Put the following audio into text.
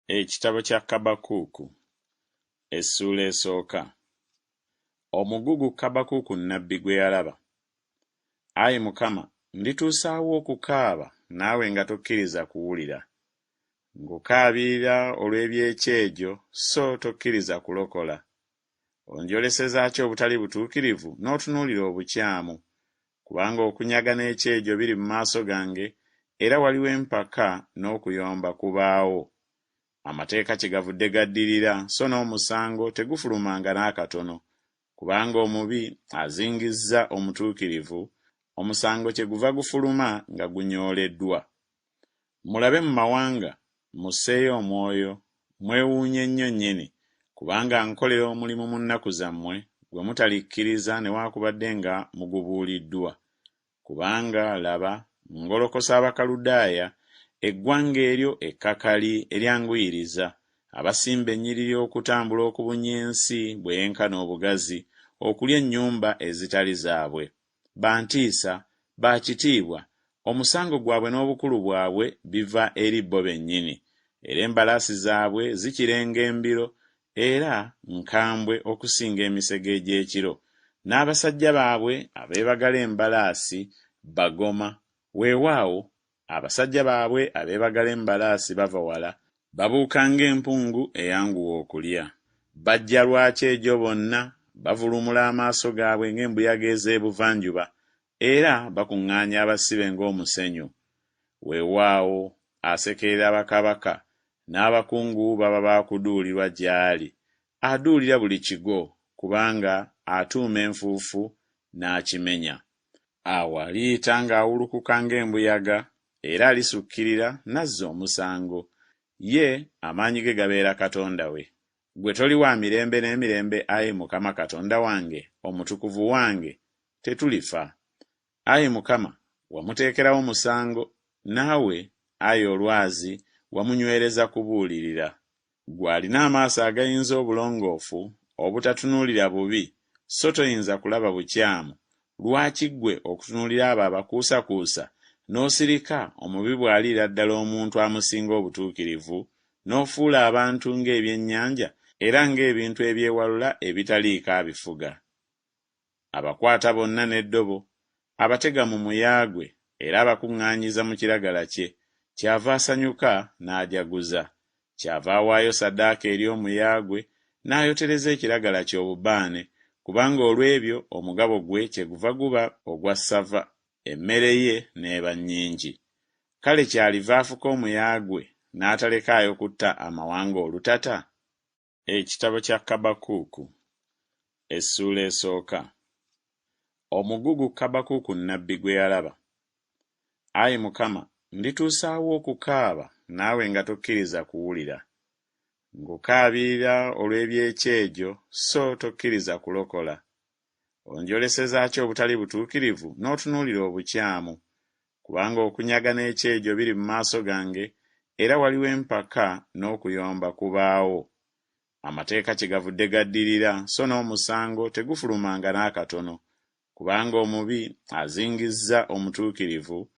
Ekitabo kya Kaabakuuku Essuula esooka. Omugugu Kaabakuuku nnabbi gwe yalaba. Ayi Mukama, ndituusaawo okukaaba naawe nga tokkiriza kuwulira. Ngukaabirira olw'ebyekyejo so tokkiriza kulokola. Onjoleseza ki obutali butuukirivu n'otunuulira obukyamu? Kubanga okunyaga n'ekyejo biri mu maaso gange, era waliwo empaka n'okuyomba kubaawo. Amateeka kyegavudde gaddirira, so n'omusango tegufulumanga n'akatono. Kubanga omubi azingizza omutuukirivu, omusango kyeguva gufuluma nga gunyooleddwa. Mulabe mu mawanga, musseeyo omwoyo, mwewuunye nnyo nnyini, kubanga nkolera omulimu mu nnaku zammwe gwe mutalikkiriza newaakubadde nga mugubuuliddwa. Kubanga laba, ngolokosa Abakaludaaya, eggwanga eryo ekkakali eryanguyiriza, abasimba ennyiriri okutambula okubunnya ensi bweyenkana obugazi, okulya ennyumba ezitali zaabwe. Bantiisa, bakitiibwa, omusango gwabwe n'obukulu bwabwe biva eri bo bennyini, era embalaasi zaabwe zikirenga embiro, era nkambwe okusinga emisege egy'ekiro. N'abasajja baabwe abeebagala embalaasi bagoma. Weewaawo, abasajja baabwe abeebagala embalaasi bava wala, babuuka ng'empungu eyanguwa okulya. Bajja lwakyejo bonna, bavulumula amaaso gaabwe ng'embuyaga ez'ebuvanjuba, era bakuŋŋaanya abasibe ng'omusenyu. Weewaawo, asekerera bakabaka, n'abakungu baba baakuduulirwa gy'ali. Aduulira buli kigo, kubanga atuuma enfuufu n'akimenya. Awo aliyita ng'awulukuka ng'embuyaga, era alisukkirira n'azza omusango. Ye amaanyi ge gabeera Katonda we. Gwe toli wa mirembe n'emirembe, Ayi Mukama Katonda wange, omutukuvu wange, tetulifa. Ayi Mukama, wamuteekerawo musango, naawe, Ayi Olwazi, wamunywereza kubuulirira. Gwe alina amaaso agayinza obulongoofu, obutatunuulira bubi, so toyinza kulaba bukyamu. Lwaki ggwe okutunuulira abo abakuusakuusa, n'osirika omubi bw'aliira ddala omuntu amusinga obutuukirivu, n'ofuula abantu ng'ebyennyanja era ng'ebintu ebyewalula ebitaliiko abifuga? Abakwata bonna n'eddobo, abatega mu muyaagwe, era abakuŋŋaanyiza mu kiragala kye, kyava asanyuka n'ajaguza. Kyava awaayo ssaddaaka eri omuyaagwe, n'ayotereza ekiragala kye obubaane, kubanga olw'ebyo omugabo gwe kyeguva guba ogwa ssava, emmere ye n'eba nnyingi. Kale kyaliva afuka omuyaagwe n'atalekaayo kutta amawanga olutata? Ekitabo kya Kaabakuuku Essuula esooka. Omugugu Kaabakuuku nnabbi gwe yalaba. Ayi Mukama, ndituusaawo okukaaba naawe nga tokkiriza kuwulira. Ngukaabirira olw'ebyekyejo so tokkiriza kulokola. Onjoleseza ki obutali butuukirivu n'otunuulira obukyamu? Kubanga okunyaga n'ekyejo biri mu maaso gange, era waliwo empaka n'okuyomba kubaawo. Amateeka kyegavudde gaddirira, so n'omusango tegufulumanga n'akatono. Kubanga omubi azingizza omutuukirivu,